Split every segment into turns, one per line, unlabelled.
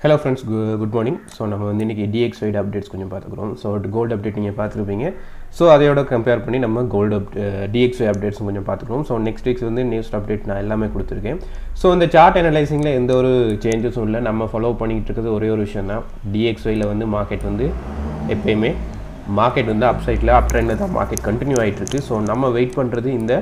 Hello friends, good morning. So நம்ம வந்து இன்னைக்கு DXY அப்டேட்ஸ் கொஞ்சம் பார்த்துக்கிறோம். ஸோ கோல்டு அப்டேட் நீங்கள் பார்த்துருப்பீங்க. ஸோ அதையோட கம்பேர் பண்ணி நம்ம கோல்டு DXY அப்டேட்ஸும் கொஞ்சம் பார்த்துக்கிறோம். ஸோ நெக்ஸ்ட் வீக்ஸ் வந்து நியூஸ் அப்டேட் நான் எல்லாமே கொடுத்துருக்கேன். ஸோ இந்த சார்ட் அனலைசிங்கில் எந்த ஒரு சேஞ்சஸும் இல்லை. நம்ம ஃபாலோ பண்ணிகிட்டு இருக்கிறது ஒரே ஒரு விஷயம் தான். DXYயில் வந்து மார்க்கெட் வந்து எப்பயுமே மார்க்கெட் வந்து அப் சைடில் அப் ட்ரெண்டில் தான் மார்க்கெட் கண்டினியூ ஆகிட்டுருக்கு. ஸோ நம்ம வெயிட் பண்ணுறது இந்த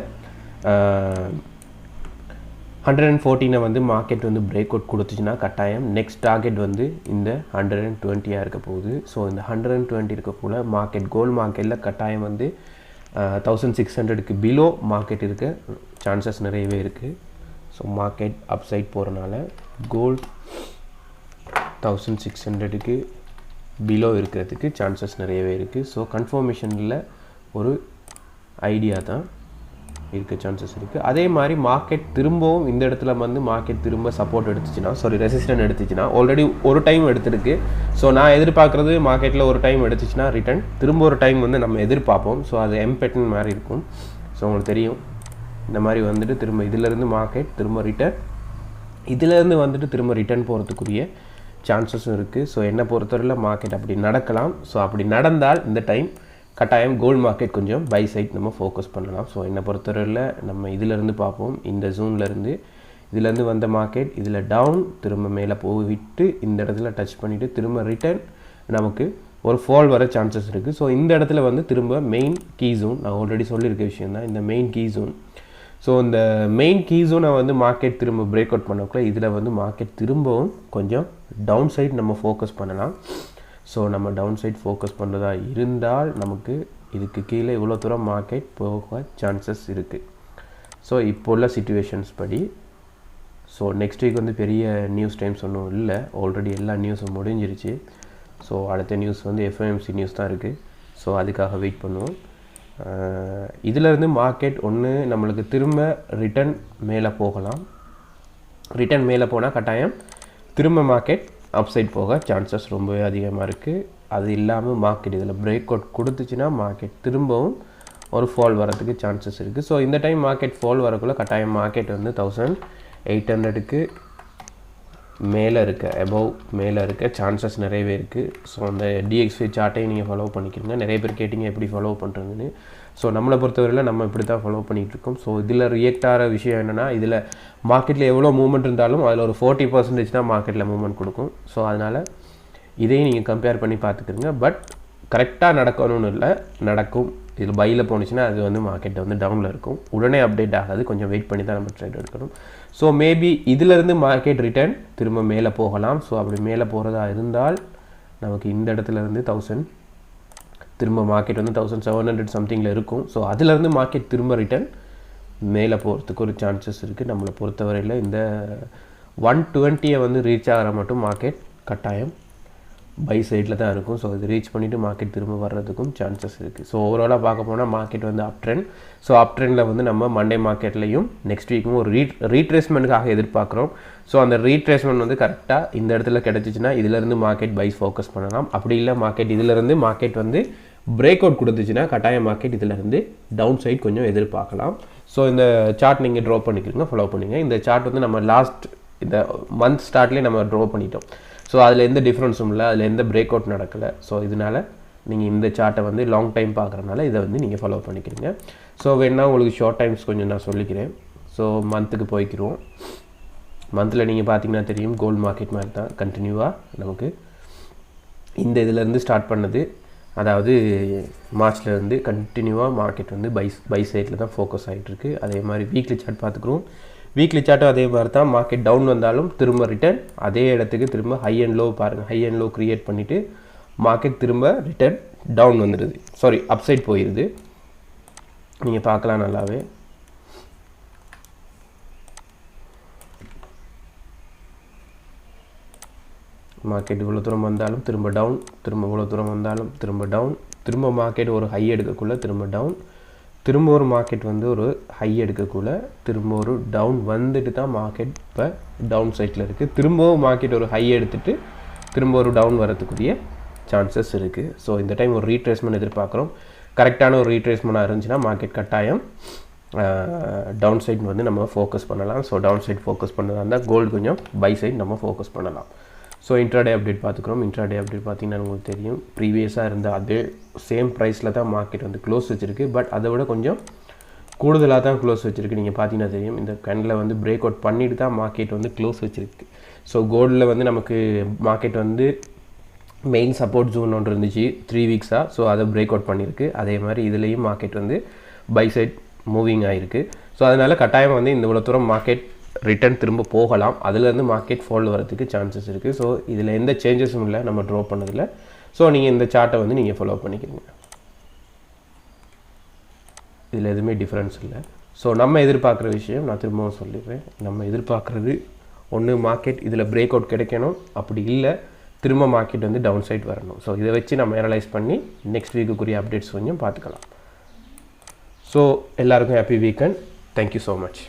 114 வந்து மார்க்கெட் வந்து பிரேக் அவுட் கொடுத்துச்சுன்னா கட்டாயம் நெக்ஸ்ட் டார்கெட் வந்து இந்த 120 இருக்க போகுது. ஸோ இந்த 120 இருக்கக்குள்ள மார்க்கெட் கோல்டு மார்க்கெட்டில் கட்டாயம் வந்து 1600க்கு பிலோ மார்க்கெட் இருக்க சான்சஸ் நிறையவே இருக்குது. ஸோ மார்க்கெட் அப் சைட் போகிறனால கோல்டு 1600க்கு பிலோ இருக்கிறதுக்கு சான்சஸ் நிறையவே இருக்குது. ஸோ கன்ஃபர்மேஷனில் ஒரு ஐடியா தான் இருக்க சான்சஸ் இருக்குது. அதே மாதிரி மார்க்கெட் திரும்பவும் இந்த இடத்துல வந்து மார்க்கெட் திரும்ப சப்போர்ட் எடுத்துச்சுன்னா ரெசிஸ்டன்ட் எடுத்துச்சுன்னா ஆல்ரெடி ஒரு டைம் எடுத்துருக்கு. ஸோ நான் எதிர்பார்க்குறது மார்க்கெட்டில் ஒரு டைம் எடுத்துச்சுன்னா ரிட்டர்ன் திரும்ப ஒரு டைம் வந்து நம்ம எதிர்பார்ப்போம். ஸோ அது எம்பெட்டன் மாதிரி இருக்கும். ஸோ உங்களுக்கு தெரியும் இந்த மாதிரி வந்துட்டு திரும்ப இதிலேருந்து மார்க்கெட் திரும்ப ரிட்டர்ன் இதிலேருந்து வந்துட்டு திரும்ப ரிட்டர்ன் போகிறதுக்குரிய சான்சஸும் இருக்குது. ஸோ என்னை பொறுத்தவரையில் மார்க்கெட் அப்படி நடக்கலாம். ஸோ அப்படி நடந்தால் இந்த டைம் கட்டாயம் கோல்டு மார்க்கெட் கொஞ்சம் பை சைட் நம்ம ஃபோக்கஸ் பண்ணலாம். ஸோ என்னை பொறுத்தவரையில் நம்ம இதிலேருந்து பார்ப்போம். இந்த ஜூன்லேருந்து இதிலேருந்து வந்த மார்க்கெட் இதில் டவுன் திரும்ப மேலே போய்விட்டு இந்த இடத்துல டச் பண்ணிவிட்டு திரும்ப ரிட்டர்ன் நமக்கு ஒரு ஃபால் வர சான்சஸ் இருக்குது. ஸோ இந்த இடத்துல வந்து திரும்ப மெயின் கீ ஜோன் நான் ஆல்ரெடி சொல்லியிருக்க விஷயம் தான் இந்த மெயின் கீ ஜோன். ஸோ இந்த மெயின் கீ ஜோனை வந்து மார்க்கெட் திரும்ப பிரேக் அவுட் பண்ணக்குள்ள இதில் வந்து மார்க்கெட் திரும்பவும் கொஞ்சம் டவுன் சைட் நம்ம ஃபோக்கஸ் பண்ணலாம். ஸோ நம்ம டவுன் சைட் ஃபோக்கஸ் பண்ணுறதா இருந்தால் நமக்கு இதுக்கு கீழே இவ்வளோ தூரம் மார்க்கெட் போக சான்சஸ் இருக்குது. ஸோ இப்போ உள்ள சிச்சுவேஷன்ஸ் படி ஸோ நெக்ஸ்ட் வீக் வந்து பெரிய நியூஸ் டைம்ஸ் ஒன்றும் இல்லை. ஆல்ரெடி எல்லா நியூஸும் முடிஞ்சிருச்சு. ஸோ அடுத்த நியூஸ் வந்து FOMC நியூஸ் தான் இருக்குது. ஸோ அதுக்காக வெயிட் பண்ணுவோம். இதிலேருந்து மார்க்கெட் ஒன்று நம்மளுக்கு திரும்ப ரிட்டர்ன் மேலே போகலாம். ரிட்டர்ன் மேலே போனால் கட்டாயம் திரும்ப மார்க்கெட் அப்சைட் போக சான்சஸ் ரொம்பவே அதிகமாக இருக்குது. அது இல்லாமல் மார்க்கெட் இதில் பிரேக் அவுட் கொடுத்துச்சுன்னா மார்க்கெட் திரும்பவும் ஒரு ஃபால் வரதுக்கு சான்சஸ் இருக்குது. ஸோ இந்த டைம் மார்க்கெட் ஃபால் வரக்குள்ள கட்டாயம் மார்க்கெட் வந்து 1800க்கு மேலே இருக்க அபவ் மேலே இருக்க சான்சஸ் நிறையவே இருக்குது. ஸோ அந்த DXY சார்ட்டையும் நீங்கள் ஃபாலோ பண்ணிக்கிறீங்க. நிறைய பேர் கேட்டிங்க எப்படி ஃபாலோ பண்ணுறதுன்னு. ஸோ நம்மளை பொறுத்தவரையில் நம்ம இப்படி தான் ஃபாலோ பண்ணிகிட்ருக்கோம். ஸோ இதில் ரியாக்ட் ஆகிற விஷயம் என்னென்னா இதில் மார்க்கெட்டில் எவ்வளோ மூவ்மெண்ட் இருந்தாலும் அதில் ஒரு 40% தான் மார்க்கெட்டில் மூவ்மெண்ட் கொடுக்கும். ஸோ அதனால் இதையும் நீங்கள் கம்பேர் பண்ணி பார்த்துக்கிறீங்க. பட் கரெக்டாக நடக்கணும்னு இல்லை, நடக்கும். இதில் பையில் போணுச்சுன்னா அது வந்து மார்க்கெட்டை வந்து டவுனில் இருக்கும். உடனே அப்டேட் ஆகாது. கொஞ்சம் வெயிட் பண்ணி தான் நம்ம ட்ரேட் எடுக்கணும். ஸோ மேபி இதிலேருந்து மார்க்கெட் ரிட்டர்ன் திரும்ப மேலே போகலாம். ஸோ அப்படி மேலே போகிறதா இருந்தால் நமக்கு இந்த இடத்துலேருந்து 1000 திரும்ப மார்க்கெட் வந்து 1700 சம்திங்கில் இருக்கும். ஸோ அதிலேருந்து மார்க்கெட் திரும்ப ரிட்டர்ன் மேலே போகிறதுக்கு ஒரு சான்சஸ் இருக்குது. நம்மளை பொறுத்தவரையில் இந்த 120 வந்து ரீச் ஆகிற மட்டும் மார்க்கெட் கட்டாயம் பை சைடில் தான் இருக்கும். ஸோ இது ரீச் பண்ணிவிட்டு மார்க்கெட் திரும்ப வர்றதுக்கும் சான்சஸ் இருக்குது. ஸோ ஓவராலாக பார்க்க போனால் மார்க்கெட் வந்து அப் ட்ரெண்ட். ஸோ அப் ட்ரெண்டில் வந்து நம்ம மண்டே மார்க்கெட்லையும் நெக்ஸ்ட் வீக்கும் ஒரு ரீட்ரேஸ்மெண்ட்டுக்காக எதிர்பார்க்குறோம். ஸோ அந்த ரீட்ரேஸ்மெண்ட் வந்து கரெக்டாக இந்த இடத்துல கிடச்சிச்சின்னா இதிலேருந்து மார்க்கெட் பைஸ் ஃபோக்கஸ் பண்ணலாம். அப்படி இல்லை மார்க்கெட் இதிலேருந்து மார்க்கெட் வந்து பிரேக் அவுட் கொடுத்துச்சுன்னா கட்டாயம் மார்க்கெட் இதிலேருந்து டவுன் சைட் கொஞ்சம் எதிர்பார்க்கலாம். ஸோ இந்த சார்ட் நீங்கள் ட்ரா பண்ணிக்கிறீங்க, ஃபாலோ பண்ணுங்கள். இந்த சார்ட் வந்து நம்ம லாஸ்ட் இந்த மந்த் ஸ்டார்ட்லேயே நம்ம ட்ரா பண்ணிட்டோம். ஸோ அதில் எந்த டிஃப்ரென்ஸும் இல்லை, அதில் எந்த பிரேக் அவுட் நடக்கலை. ஸோ இதனால் நீங்கள் இந்த சார்ட்டை வந்து லாங் டைம் பார்க்குறதுனால இதை வந்து நீங்கள் ஃபாலோ பண்ணிக்கிறீங்க. ஸோ வேணா உங்களுக்கு ஷார்ட் டைம்ஸ் கொஞ்சம் நான் சொல்லிக்கிறேன். ஸோ மந்த்துக்கு போய்க்கிறோம். மந்தில் நீங்கள் பார்த்தீங்கன்னா தெரியும் கோல்டு மார்க்கெட் மாதிரி தான் கண்டினியூவாக நமக்கு இந்த இதிலேருந்து ஸ்டார்ட் பண்ணது. அதாவது மார்ச்லேருந்து கண்டினியூவாக மார்க்கெட் வந்து பை சைடில் தான் ஃபோக்கஸ் ஆகிட்டுருக்கு. அதே மாதிரி வீக்லி சார்ட் பார்த்துக்குறோம். வீக்லி சார்ட்டும் அதே மாதிரி தான். மார்க்கெட் டவுன் வந்தாலும் திரும்ப ரிட்டர்ன் அதே இடத்துக்கு திரும்ப ஹை அண்ட் லோ பாருங்கள். ஹை அண்ட் லோ க்ரியேட் பண்ணிவிட்டு மார்க்கெட் திரும்ப ரிட்டர்ன் டவுன் வந்துடுது. அப்சைட் போயிடுது. நீங்கள் பார்க்கலாம் நல்லாவே. மார்க்கெட் இவ்வளோ தூரம் வந்தாலும் திரும்ப டவுன், திரும்ப இவ்வளோ தூரம் வந்தாலும் திரும்ப டவுன், திரும்ப மார்க்கெட் ஒரு ஹை எடுக்கக்குள்ளே திரும்ப டவுன், திரும்ப ஒரு மார்க்கெட் வந்து ஒரு ஹை எடுக்கக்குள்ளே திரும்ப ஒரு டவுன் வந்துட்டு தான் மார்க்கெட் இப்போ டவுன் சைட்டில் இருக்குது. திரும்பவும் மார்க்கெட் ஒரு ஹை எடுத்துகிட்டு திரும்ப ஒரு டவுன் வரதுக்குரிய சான்சஸ் இருக்குது. ஸோ இந்த டைம் ஒரு ரீட்ரேஸ்மெண்ட் எதிர்பார்க்குறோம். கரெக்டான ஒரு ரீட்ரேஸ்மெண்ட்டாக இருந்துச்சுன்னா மார்க்கெட் கட்டாயம் டவுன் சைட் வந்து நம்ம ஃபோக்கஸ் பண்ணலாம். ஸோ டவுன் சைட் ஃபோக்கஸ் பண்ணதாக இருந்தால் கோல்டு கொஞ்சம் பை சைட் நம்ம ஃபோக்கஸ் பண்ணலாம். ஸோ இன்ட்ராடே அப்டேட் பார்த்துக்கிறோம். இன்ட்ராடே அப்டேட் பார்த்தீங்கன்னா உங்களுக்கு தெரியும், ப்ரீவியஸாக இருந்த அதே சேம் ப்ரைஸில் தான் மார்க்கெட் வந்து க்ளோஸ் வச்சுருக்கு. பட் அதை விட கொஞ்சம் கூடுதலாக தான் க்ளோஸ் வச்சுருக்கு. நீங்கள் பார்த்தீங்கன்னா தெரியும், இந்த கண்ணில் வந்து பிரேக் அவுட் பண்ணிட்டு தான் மார்க்கெட் வந்து க்ளோஸ் வச்சுருக்கு. ஸோ கோல்டில் வந்து நமக்கு மார்க்கெட் வந்து மெயின் சப்போர்ட் ஜோன் ஒன்று இருந்துச்சு 3 வீக்ஸாக. ஸோ அதை பிரேக் அவுட் பண்ணியிருக்கு. அதே மாதிரி இதுலேயும் மார்க்கெட் வந்து பை சைட் மூவிங் ஆகிருக்கு. ஸோ அதனால் கட்டாயம் வந்து இந்த இவ்வளோ தூரம் மார்க்கெட் ரிட்டர்ன் திரும்ப போகலாம். அதுலேருந்து மார்க்கெட் ஃபால் வரதுக்கு சான்சஸ் இருக்குது. ஸோ இதில் எந்த சேஞ்சஸும் இல்லை நம்ம ட்ரா பண்ணதில். ஸோ நீங்கள் இந்த சார்ட்டை வந்து நீங்கள் ஃபாலோ பண்ணிக்கிறீங்க. இதில் எதுவுமே டிஃப்ரென்ஸ் இல்லை. ஸோ நம்ம எதிர்பார்க்குற விஷயம் நான் திரும்பவும் சொல்லிடுறேன். நம்ம எதிர்பார்க்குறது ஒன்று மார்க்கெட் இதில் பிரேக் அவுட் கிடைக்கணும், அப்படி இல்லை திரும்ப மார்க்கெட் வந்து டவுன் சைட் வரணும். ஸோ இதை வச்சு நம்ம அனலைஸ் பண்ணி நெக்ஸ்ட் வீக்குக்குரிய அப்டேட்ஸ் கொஞ்சம் பார்த்துக்கலாம். ஸோ எல்லாருக்கும் happy weekend. Thank you so much.